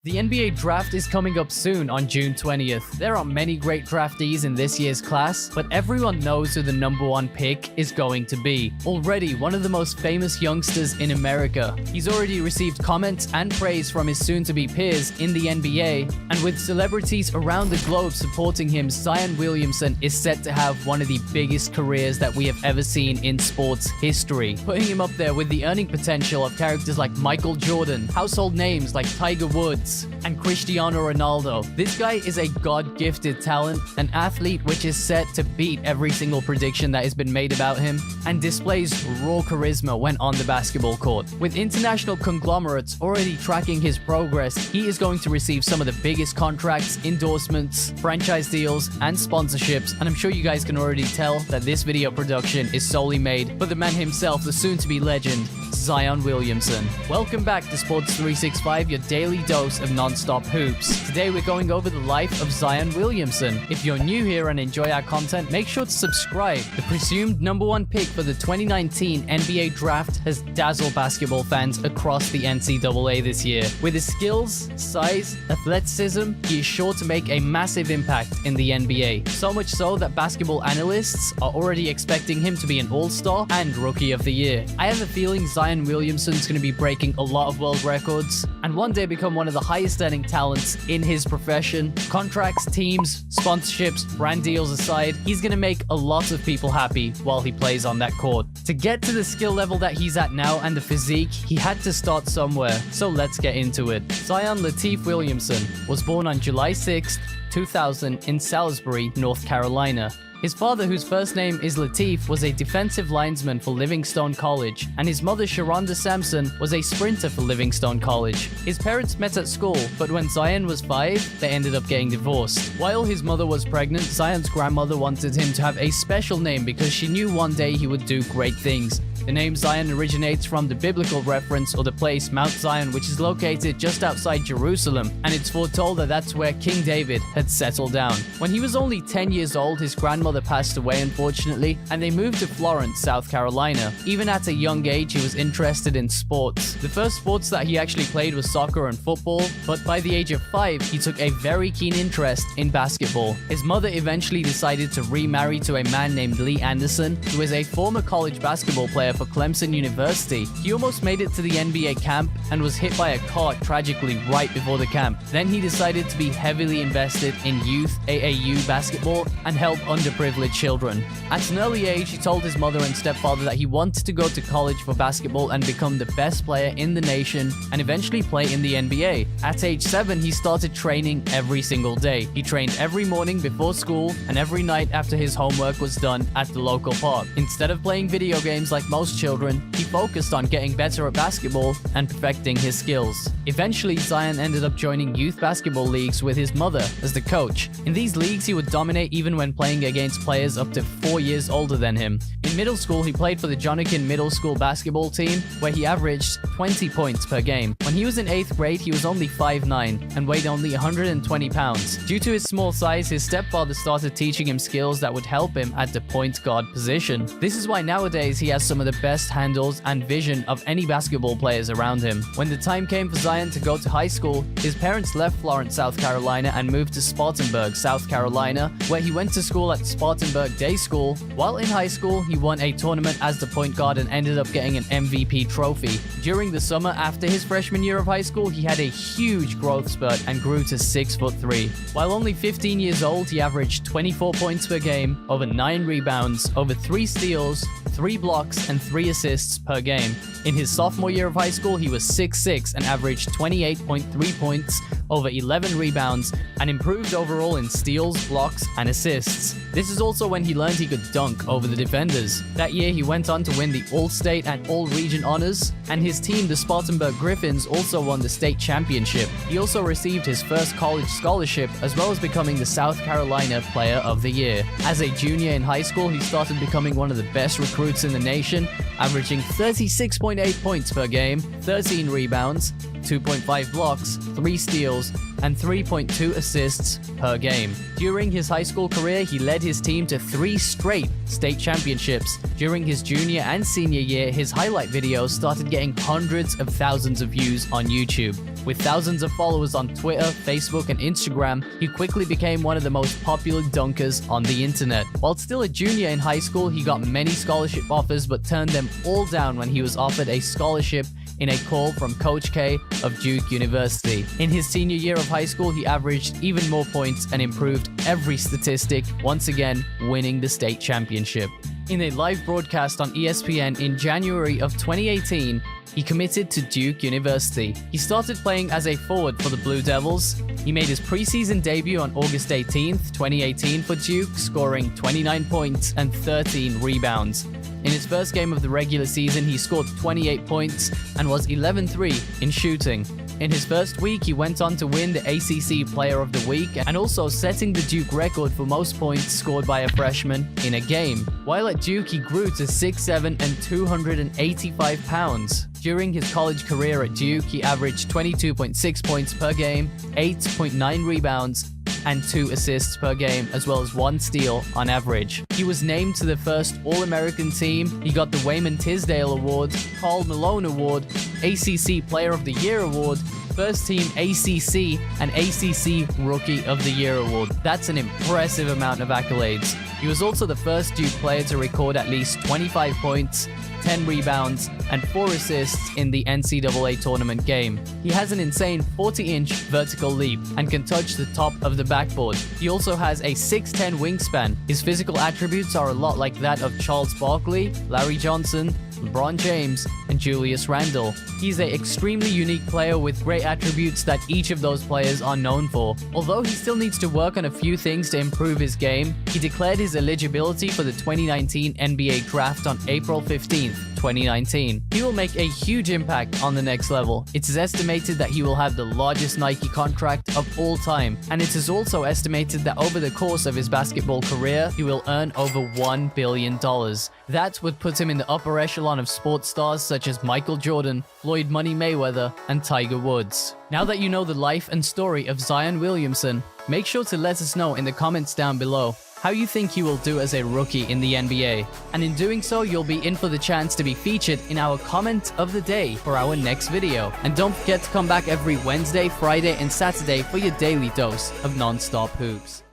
The NBA draft is coming up soon on June 20th. There are many great draftees in this year's class, but everyone knows who the number one pick is going to be. Already one of the most famous youngsters in America. He's already received comments and praise from his soon-to-be peers in the NBA, and with celebrities around the globe supporting him, Zion Williamson is set to have one of the biggest careers that we have ever seen in sports history, putting him up there with the earning potential of characters like Michael Jordan, household names like Tiger Woods, and Cristiano Ronaldo. This guy is a God-gifted talent, an athlete which is set to beat every single prediction that has been made about him, and displays raw charisma when on the basketball court. With international conglomerates already tracking his progress, he is going to receive some of the biggest contracts, endorsements, franchise deals, and sponsorships, and I'm sure you guys can already tell that this video production is solely made for the man himself, the soon-to-be legend, Zion Williamson. Welcome back to Sports 365, your daily dose of non-stop hoops. Today we're going over the life of Zion Williamson. If you're new here and enjoy our content, make sure to subscribe. The presumed number one pick for the 2019 NBA draft has dazzled basketball fans across the NCAA this year. With his skills, size, athleticism, he is sure to make a massive impact in the NBA. So much so that basketball analysts are already expecting him to be an all-star and rookie of the year. I have a feeling Zion Williamson's going to be breaking a lot of world records and one day become one of the highest earning talents in his profession. Contracts, teams, sponsorships, brand deals aside, he's going to make a lot of people happy while he plays on that court. To get to the skill level that he's at now and the physique, he had to start somewhere, so let's get into it. Zion Lateef Williamson was born on July 6th, 2000 in Salisbury, North Carolina. His father, whose first name is Lateef, was a defensive linesman for Livingstone College, and his mother, Sharonda Sampson, was a sprinter for Livingstone College. His parents met at school, but when Zion was 5, they ended up getting divorced. While his mother was pregnant, Zion's grandmother wanted him to have a special name because she knew one day he would do great things. The name Zion originates from the biblical reference or the place Mount Zion, which is located just outside Jerusalem, and it's foretold that that's where King David had settled down. When he was only 10 years old, his grandmother passed away, unfortunately, and they moved to Florence, South Carolina. Even at a young age, he was interested in sports. The first sports that he actually played was soccer and football, but by the age of 5, he took a very keen interest in basketball. His mother eventually decided to remarry to a man named Lee Anderson, who was a former college basketball player for Clemson University. He almost made it to the NBA camp and was hit by a car tragically right before the camp. Then he decided to be heavily invested in youth AAU basketball and help underprivileged children. At an early age, he told his mother and stepfather that he wanted to go to college for basketball and become the best player in the nation and eventually play in the NBA. At age 7, he started training every single day. He trained every morning before school and every night after his homework was done at the local park. Instead of playing video games like most children, he focused on getting better at basketball and perfecting his skills. Eventually, Zion ended up joining youth basketball leagues with his mother as the coach. In these leagues, he would dominate even when playing against players up to 4 years older than him. In middle school, he played for the Jonathan Middle School basketball team, where he averaged 20 points per game. When he was in 8th grade, he was only 5'9" and weighed only 120 pounds. Due to his small size, his stepfather started teaching him skills that would help him at the point guard position. This is why nowadays he has some of the best handles and vision of any basketball players around him. When the time came for Zion to go to high school, his parents left Florence, South Carolina and moved to Spartanburg, South Carolina, where he went to school at Spartanburg Day School. While in high school, he won a tournament as the point guard and ended up getting an MVP trophy. During the summer after his freshman year of high school, he had a huge growth spurt and grew to 6'3". While only 15 years old, he averaged 24 points per game, over 9 rebounds, over 3 steals, 3 blocks, and 3 assists per game. In his sophomore year of high school, he was 6'6" and averaged 28.3 points, over 11 rebounds, and improved overall in steals, blocks, and assists. This is also when he learned he could dunk over the defenders. That year, he went on to win the All-State and All-Region honors, and his team, the Spartanburg Griffins, also won the state championship. He also received his first college scholarship, as well as becoming the South Carolina Player of the Year. As a junior in high school, he started becoming one of the best recruits in the nation, averaging 36.8 points per game, 13 rebounds, 2.5 blocks, 3 steals, and 3.2 assists per game. During his high school career, he led his team to 3 straight state championships. During his junior and senior year, his highlight videos started getting hundreds of thousands of views on YouTube. With thousands of followers on Twitter, Facebook, and Instagram, he quickly became one of the most popular dunkers on the internet. While still a junior in high school, he got many scholarship offers but turned them all down when he was offered a scholarship in a call from Coach K of Duke University. In his senior year of high school, he averaged even more points and improved every statistic, once again winning the state championship. In a live broadcast on ESPN in January of 2018, he committed to Duke University. He started playing as a forward for the Blue Devils. He made his preseason debut on August 18th, 2018 for Duke, scoring 29 points and 13 rebounds. In his first game of the regular season, he scored 28 points and was 11-3 in shooting. In his first week, he went on to win the ACC Player of the Week and also setting the Duke record for most points scored by a freshman in a game. While at Duke, he grew to 6'7" and 285 pounds. During his college career at Duke, he averaged 22.6 points per game, 8.9 rebounds, and 2 assists per game, as well as 1 steal on average. He was named to the first All-American team. He got the Wayman Tisdale Award, Karl Malone Award, ACC Player of the Year Award, First Team ACC, and ACC Rookie of the Year Award. That's an impressive amount of accolades. He was also the first Duke player to record at least 25 points, 10 rebounds, and 4 assists in the NCAA tournament game. He has an insane 40-inch vertical leap and can touch the top of the backboard. He also has a 6'10" wingspan. His physical attributes are a lot like that of Charles Barkley, Larry Johnson, LeBron James, and Julius Randle. He's an extremely unique player with great attributes that each of those players are known for. Although he still needs to work on a few things to improve his game, he declared his eligibility for the 2019 NBA Draft on April 15th, 2019. He will make a huge impact on the next level. It is estimated that he will have the largest Nike contract of all time, and it is also estimated that over the course of his basketball career, he will earn over $1 billion. That would put him in the upper echelon of sports stars such as Michael Jordan, Floyd Money Mayweather, and Tiger Woods. Now that you know the life and story of Zion Williamson, make sure to let us know in the comments down below how you think he will do as a rookie in the NBA. And in doing so, you'll be in for the chance to be featured in our comment of the day for our next video. And don't forget to come back every Wednesday, Friday, and Saturday for your daily dose of non-stop hoops.